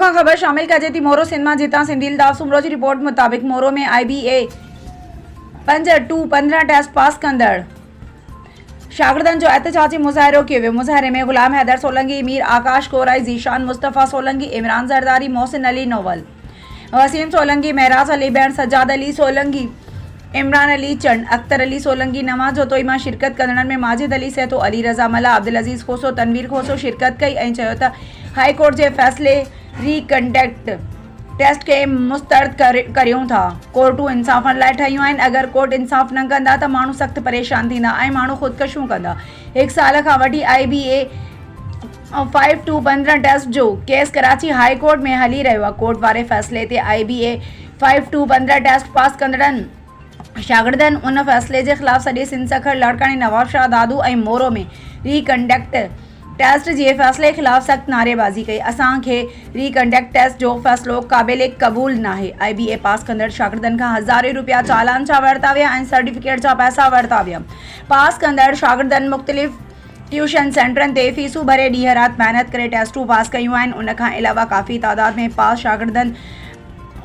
का खबर शामिल कजे थी मोरो सिंध में जिता सिंधील दाव सुमरो जी रिपोर्ट मुताबिक मोरो में IBA 5-2-15 टेस्ट पास कंदड़ शागिर्दनि जो एहतजाजी मुज़ाहिरो कयो वियो। मुज़ाहिरे में गुलाम हैदर सोलंकी, मीर आकाश कोराई, ज़ीशान मुस्तफ़ा सोलंकी, इमरान ज़रदारी, मोहसिन अली नोवल, वसीम सोलंकी, महराज अली बैन, सज्जाद अली सोलंकी, इमरान अली चंड, अख्तर अली सोलंकी नमाज जोतोई में शिरकत कंदड़नि में माजिद अली सेतो, अली रज़ा मला, अब्दुल अज़ीज़ खोसो, तनवीर खोसो शिरकत कई ऐं चयो त हाई कोर्ट के फैसले रीकंडक्ट टेस्ट के मुस्तरद करियूं था। कोर्टूं इंसाफ़नि लाइ ठहियूं आहिनि। अगरि कोर्ट इंसाफ़ न कंदा त माण्हू सख़्तु परेशान थींदा ऐं माण्हू ख़ुदकशियूं कंदा। 1 साल खां वठी IBA 5-2-15 टेस्ट जो केस कराची हाई कोर्ट में हली रहियो आहे। कोर्ट वारे फ़ैसिले ते IBA 5-2-15 टेस्ट पास कंदड़नि शागिर्दनि उन फ़ैसिले जे ख़िलाफ़ सॼे सिंध सखर लाड़कानी, नवाब शाह दादू ऐं मोरो में रीकंडक्ट टेस्ट जे फ़ैसिले ख़िलाफ़ सख़्त नारेबाज़ी कई। असांखे रीकंडक्ट टेस्ट जो फ़ैसिलो क़ाबिल क़बूल नाहे। IBA पास कंदड़ शागिर्दनि खां हज़ारे रुपया चालान जा वरिता विया ऐं सर्टिफिकेट जा पैसा वरिता विया। पास कंदड़ शागिर्दनि मुख़्तलिफ़ ट्यूशन सेंटरनि ते फ़ीसूं भरे ॾींहं राति महिनत करे टेस्टूं पास कयूं आहिनि। उन खां अलावा काफ़ी तादाद में पास शागिर्दनि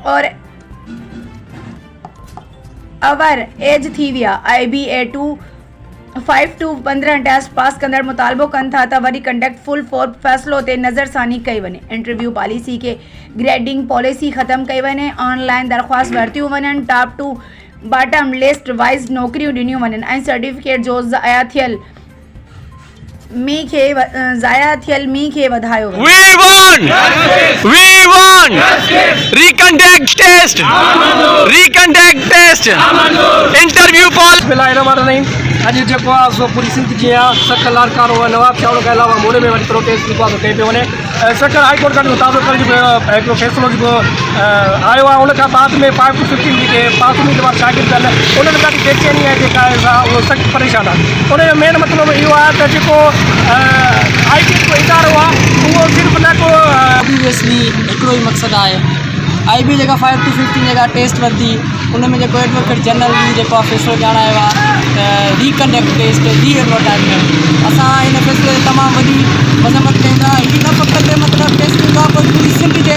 और अवर एज थी विया। IBA 5-2-15 टेस्ट पास कंदड़ मुतालबो कनि था त वरी कंडक्ट फुल फोर फ़ैसिलो ते नज़रसानी कई वञे। इंटरव्यू पॉलिसी खे ग्रेडिंग पॉलिसी ख़त्म कई वञे। ऑनलाइन दरख़्वास्त वरितियूं वञनि। Top to bottom list wise नौकरियूं ॾिनियूं वञनि ऐं सर्टिफिकेट जो ज़ाया थियल मींहं खे वधायो वञे। We want reconduct test. Reconduct test. Interview बिस्मिल्लाहिर्रहमानिर्रहीम। अॼु जेको आहे सो पूरी सिंध जी आहे सखर लाड़कानो नवाब शाह खां अलावा मोरे में वरी प्रोटेस्ट जेको आहे कई पियो वञे। सखर हाई कोर्ट खां मुताबिक़ हिकिड़ो फ़ैसिलो जेको आयो आहे उन खां बाद में 5-15 जेके पास उम्मीदवार शागिर्द आहिनि उन्हनि ॾाढी बेचैनी आहे जेका आहे उहो सख़्तु परेशान आहे। उनजो मेन मतिलबु इहो आहे त जेको IT जो इदारो आहे उहो सिर्फ़ु न को ऑब्वियसली हिकिड़ो ई मक़सदु आहे। IB जेका 5-15 जेका टेस्ट वरिती उन में जेको एडवोकेट जनरल बि जेको आहे फ़ैसिलो ॼाणायो आहे त रीकंडक्ट टेस्ट एडवर्टाइज़मेंट असां हिन फ़ैसिले तमामु वॾी मज़म्मत कयूं था। हीअ न फ़क़ति मतिलबु टेस्ट पूरी सिंध जे